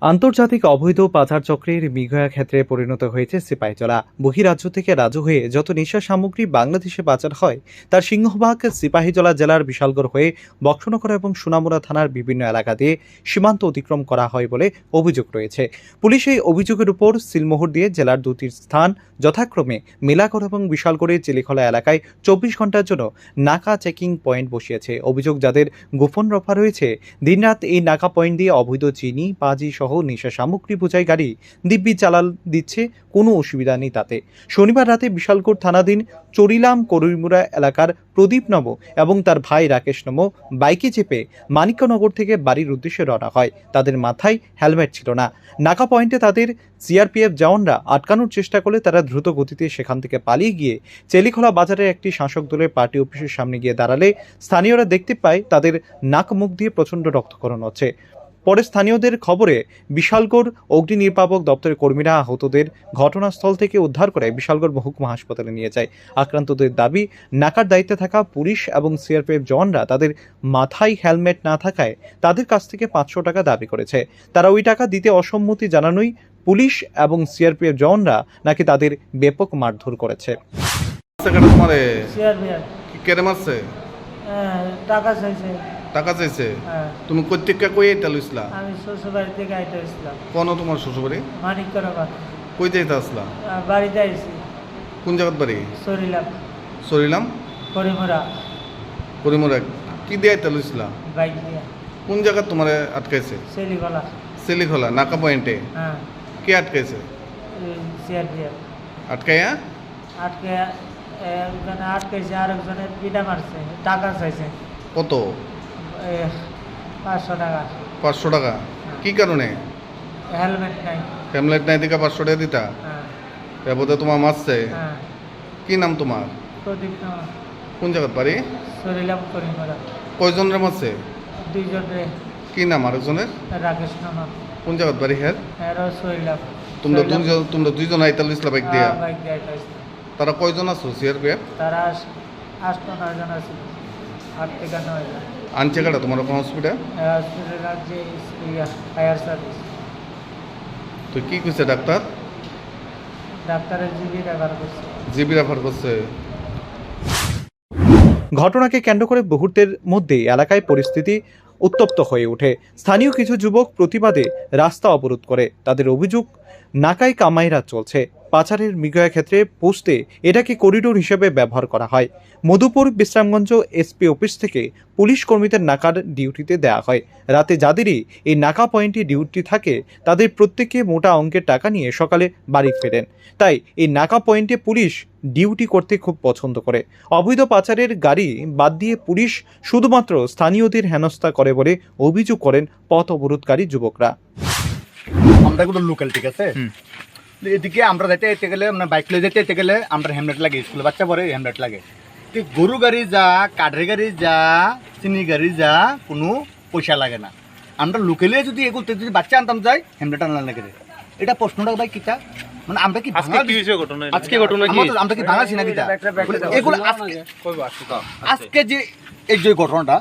আন্তর্জাতিক অবৈধ পাচার চক্রের মৃগয়া ক্ষেত্রে পরিণত হয়েছে সিপাহীজলা। বহিরাজ্য থেকে রাজু হয়ে যত নেশা সামগ্রী বাংলাদেশে পাচার হয় তার সিংহভাগ সিপাহীজলা জেলার বিশালগড় হয়ে বক্সনগর এবং সোনামুড়া থানার বিভিন্ন এলাকা দিয়ে সীমান্ত অতিক্রম করা হয় বলে অভিযোগ রয়েছে। পুলিশ এই অভিযোগের উপর সিলমোহর দিয়ে জেলার দুটি স্থান যথাক্রমে মেলাগড় এবং বিশালগড়ের চেলিখলা এলাকায় 24 ঘন্টার জন্য নাকা চেকিং পয়েন্ট বসিয়েছে। অভিযোগ, যাদের গোপন রফা রয়েছে, দিনরাত এই নাকা পয়েন্ট দিয়ে অবৈধ চিনি, পাজি সহ নেশা সামগ্রী বোঝাই গাড়ি দিব্যি চালাল দিচ্ছে, কোনো অসুবিধা নেই তাতে। শনিবার রাতে বিশালগড় থানাধীন চরিলাম করিমুরা এলাকার প্রদীপ নব এবং তার ভাই রাকেশ নম বাইকে চেপে মানিক্যনগর থেকে বাড়ির উদ্দেশ্যে রওনা হয়। তাদের মাথায় হেলমেট ছিল না। নাকা পয়েন্টে তাদের সিআরপিএফ জওয়ানরা আটকানোর চেষ্টা করলে তারা দ্রুত গতিতে সেখান থেকে পালিয়ে গিয়ে চেলিখোলা বাজারের একটি শাসক দলের পার্টি অফিসের সামনে গিয়ে দাঁড়ালে স্থানীয়রা দেখতে পায় তাদের নাক মুখ দিয়ে প্রচণ্ড রক্তক্ষরণ হচ্ছে। পরে স্থানীয়দের খবরে বিশালগড় অগ্নি নির্বাপক দপ্তরের কর্মীরা আহতদের ঘটনাস্থল থেকে উদ্ধার করে বিশালগড় মহকুমা হাসপাতালে নিয়ে যায়। আক্রান্তদের দাবি, নাকার দায়িত্বে থাকা পুলিশ এবং সিআরপিএফ জওয়ানরা তাদের মাথায় হেলমেট না থাকায় তাদের কাছ থেকে 500 টাকা দাবি করেছে। তারা ওই টাকা দিতে অসম্মতি জানানোই পুলিশ এবং সিআরপিএফ জওয়ানরা নাকি তাদের ব্যাপক মারধর করেছে। টাকা চাইছে। টাকা চাইছে? হ্যাঁ। তুমি কইতেকা কই এটা লইছলা? আমি শ্বশুরবাড়ি থেকে আইতে আসলাম। কোন তোমার শ্বশুরবাড়ি? মানিক্যনগর। কই যাইতে আসলা? বাড়িতে আইছি। কোন জায়গাত বাড়ি? সরিলাম। সরিলাম করিমুরা। করিমুরা। কি দিয়ে আইতে লইছলা? বাইক দিয়ে। কোন জায়গা তোমারে আটকাইছে? সেলিগলা। সেলিখলা নাকা পয়েন্টে? হ্যাঁ। কে আটকাইছে? সিআরপিএফ। আটকাইয়া? আটকে একজনে আটকাইছে, আরেকজনের পিটা মারছে, টাকা চাইছে। কত? 500 টাকা। 500 টাকা? কি কারণে? হেলমেট নাই। হেলমেট নাই দিকা 500 টাকা দিতা? হ্যাঁ। এবারে তোমার মারছে? হ্যাঁ। কি নাম তোমার? প্রদীপ নম। কোন জায়গাত বাড়ি? সরিলাম করিমুরা। কয়জনের মারছে? 2 জনের। কি নাম আরেকজনের? রাকেশ নম। কোন জায়গাত বাড়ি হ্যাঁ? এরও সরিলাম। তোমরা দুইজন আইতা লইছলা বাইক দিয়া? বাইক দিয়ে আইতে আসলাম। তারা কয়জন আছো সিআরপিএফ? তারা 8-9 জন আছে। 8 থেকে 9 জন। আনছে কাটা তোমার কোন হসপিটাল? হসপিটাল যে ফায়ার সার্ভিস। তো কি কইছে ডাক্তার? ডাক্তারের জিবি রেফার করছে। জিবি রেফার করছে। ঘটনাকে কেন্দ্র করে মুহূর্তের মধ্যেই এলাকায় পরিস্থিতি উত্তপ্ত হয়ে ওঠে। স্থানীয় কিছু যুবক প্রতিবাদে রাস্তা অবরোধ করে। তাদের অভিযোগ, নাকায় কামাইরা চলছে। পাচারের মৃগয়া ক্ষেত্রে পৌঁছতে এটাকে করিডোর হিসেবে ব্যবহার করা হয়। মধুপুর বিশ্রামগঞ্জ এসপি অফিস থেকে পুলিশ কর্মীদের নাকার ডিউটিতে দেওয়া হয়। রাতে যাদেরই এই নাকা পয়েন্টে ডিউটি থাকে তাদের প্রত্যেকে মোটা অঙ্কের টাকা নিয়ে সকালে বাড়ি ফেরেন। তাই এই নাকা পয়েন্টে পুলিশ ডিউটি করতে খুব পছন্দ করে। অবৈধ পাচারের গাড়ি বাদ দিয়ে পুলিশ শুধুমাত্র স্থানীয়দের হেনস্থা করে বলে অভিযোগ করেন পথ অবরোধকারী যুবকরা। আমরা এগুলো লোকাল, ঠিক আছে? এদিকে আমরা যেতে গেলে, মানে বাইক লয়ে যেতে গেলে আমরা হেলমেট লাগে, স্কুলে বাচ্চা পরে হেলমেট লাগে। গরু গাড়ি যা, কাঠের গাড়ি যা, চিনি গাড়ি যা, কোনো পয়সা লাগে না। আমরা লোকালে যদি এগুলো যদি বাচ্চা আনতাম যাই, হেলমেট আনলাম লাগে। এটা প্রশ্নটা ভাই কিটা, মানে আমরা কি আজকে ঘটনা কি আমরা কি ভাঙাছি না কিটা? এগুলো আজকে যে এই যে ঘটনাটা,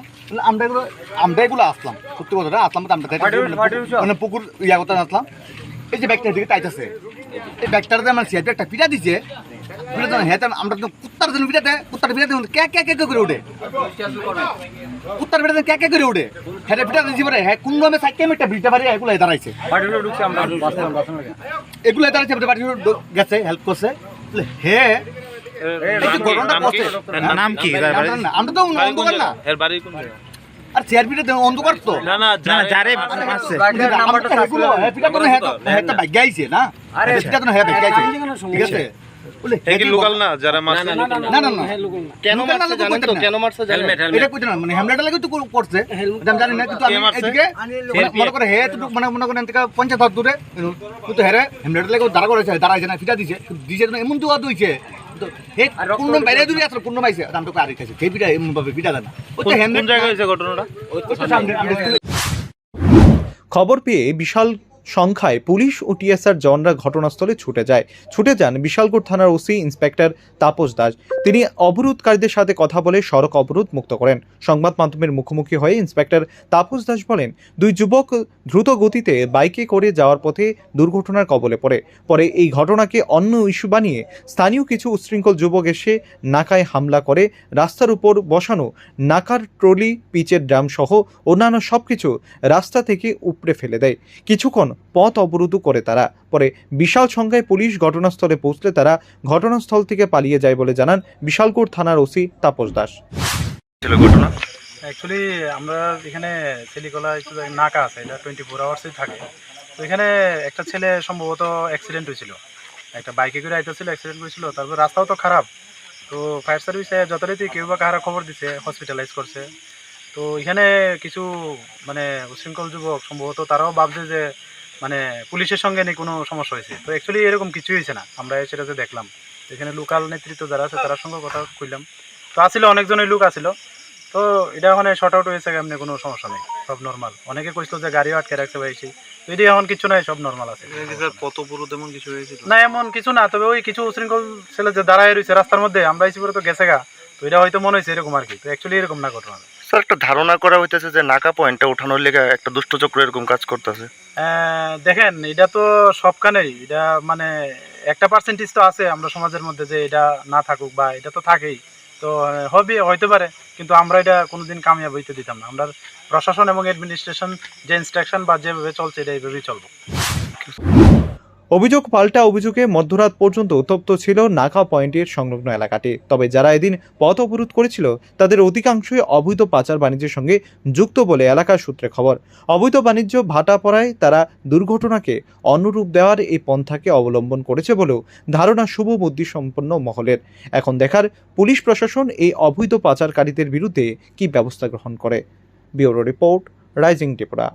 আমরা এগুলো আসলাম, সত্যি কথাটা আসলাম, মানে পুকুর ইয়া কথা আসলাম। এই যে ব্যাগটার দিকে টাইট আছে, এই ব্যাগটাতে আমার সিয়ার একটা পিঠা দিছে। আমরা কুত্তার জন্য পিঠাতে, কুত্তার পিঠাতে কে করে উঠে, কুত্তার পিঠাতে কে করে উঠে। হ্যাঁ পিঠা দিয়েছি পরে, হ্যাঁ কোন রকমের সাইকেল একটা বিলটা বাড়ি এগুলো দাঁড়াইছে, এগুলো দাঁড়াইছে, বাড়ি গেছে, হেল্প করছে। হ্যাঁ নাম কি? আমরা তো অন্ধকার না, আর সিআরপিটা অন্ধকার তো না যারে আছে একটা ভাগ্য আইছে না, এটা তো হ্যাঁ ভাগ্য আইছে, ঠিক আছে? কি লোকাল না যারা মারছে? না কেন মারছে জানেন তো? কেন মারছে জানেন? এটা কইতে না, মানে হেলমেট লাগে তো করছে, আমি জানি না। কিন্তু আমি এদিকে মনে করে হে তো মানে মনে করেন থেকে 50 হাত দূরে, কিন্তু হেরে হেলমেট লাগে দাঁড়াইছে না, ফিটা দিছে না, এমন দোয়া দইছে। কোন বাইরে দূরে আসলে কোন বাইছে দামটা আর খাইছে, সেই পিঠা এমন ভাবে পিঠা দেয় না। খবর পেয়ে বিশাল সংখ্যায় পুলিশ ও টিএসআর জওয়ানরা ঘটনাস্থলে ছুটে যান বিশালগড় থানার ওসি ইন্সপেক্টর তাপস দাস। তিনি অবরোধকারীদের সাথে কথা বলে সড়ক অবরোধ মুক্ত করেন। সংবাদ মাধ্যমের মুখোমুখি হয়ে ইন্সপেক্টর তাপস দাস বলেন, দুই যুবক দ্রুত গতিতে বাইকে করে যাওয়ার পথে দুর্ঘটনার কবলে পরে এই ঘটনাকে অন্য ইস্যু বানিয়ে স্থানীয় কিছু উচ্ছৃঙ্খল যুবক এসে নাকায় হামলা করে রাস্তার উপর বসানো নাকার ট্রলি, পিচের ড্রাম সহ অন্যান্য সবকিছু রাস্তা থেকে উপড়ে ফেলে দেয়। কিছুক্ষণ পথ অবরোধ করে তারা, পরে বিশাল সংখ্যায় পুলিশ ঘটনাস্থলে পৌঁছলে তারা ঘটনাস্থল থেকে পালিয়ে যায় বলে জানান বিশালগড় থানার ওসি তাপস দাস। ঘটনা অ্যাকচুয়ালি আমরা এখানে ছেলিকলা একটু নাকা আছে, এটা 24 আওয়ার্সই থাকে। তো এখানে একটা ছেলে সম্ভবত অ্যাক্সিডেন্ট হয়েছিল, একটা বাইকে করে আইতেছিল, অ্যাক্সিডেন্ট করেছিল। তারপর রাস্তাও তো খারাপ, তো ফায়ার সার্ভিসে যথারীতি কেউ বা কাহারা খবর দিছে, হসপিটালাইজ করছে। তো এখানে কিছু মানে উশৃঙ্খল যুবক সম্ভবত তারাও ভাবছে যে মানে পুলিশের সঙ্গে নিয়ে কোনো সমস্যা হয়েছে। তো অ্যাকচুয়ালি এরকম কিছুই হয়েছে না, আমরা সেটা যে দেখলাম। এখানে লোকাল নেতৃত্ব যারা আছে তার সঙ্গে কথা কইলাম, তো আসলে অনেকজনই লোক আসিল। তো এটা ওখানে শর্ট আউট হয়েছে, এমনি কোনো সমস্যা নেই, সব নর্মাল। অনেকে কইছিল যে গাড়িও আটকে রাখছে ভাই, তো এটি এখন কিছু নাই, সব নর্মাল আছে। পথ অবরোধ এমন কিছু হয়েছিল না, এমন কিছু না, তবে ওই কিছু উশৃঙ্খল ছেলে যে দাঁড়ায় রয়েছে রাস্তার মধ্যে, আমরা এসে পরে তো গেছে গা, তো এটা হয়তো মনে হয়েছে এরকম আর কি। তো অ্যাকচুয়ালি এরকম না ঘটনা। স্যার, একটা ধারণা করা হইতেছে যে নাকা পয়েন্টটা ওঠানোর লেগে একটা দুষ্টচক্র এরকম কাজ করতেছে। দেখেন, এটা তো সবখানেই, এটা মানে একটা পার্সেন্টেজ তো আছে আমরা সমাজের মধ্যে যে এটা না থাকুক, বা এটা তো থাকেই। তো হবে, হইতে পারে, কিন্তু আমরা এটা কোনোদিন কামিয়াব হইতে দিতাম না। আমরা প্রশাসন এবং অ্যাডমিনিস্ট্রেশন যে ইনস্ট্রাকশন বা যেভাবে চলছে এটা এইভাবেই চলবো। অভিযোগ পাল্টা অভিযোগে মধ্যরাত পর্যন্ত উত্তপ্ত ছিল নাকা পয়েন্টের সংলগ্ন এলাকাটি। তবে যারা এদিন পথ অবরোধ করেছিল তাদের অধিকাংশই অবৈধ পাচার বাণিজ্যের সঙ্গে যুক্ত বলে এলাকার সূত্রে খবর। অবৈধ বাণিজ্য ভাটা পড়ায় তারা দুর্ঘটনাকে অনুরূপ দেওয়ার এই পন্থাকে অবলম্বন করেছে বলেও ধারণা শুভ বুদ্ধি সম্পন্ন মহলের। এখন দেখার পুলিশ প্রশাসন এই অবৈধ পাচারকারীদের বিরুদ্ধে কী ব্যবস্থা গ্রহণ করে। Bureau report, rising Tripura.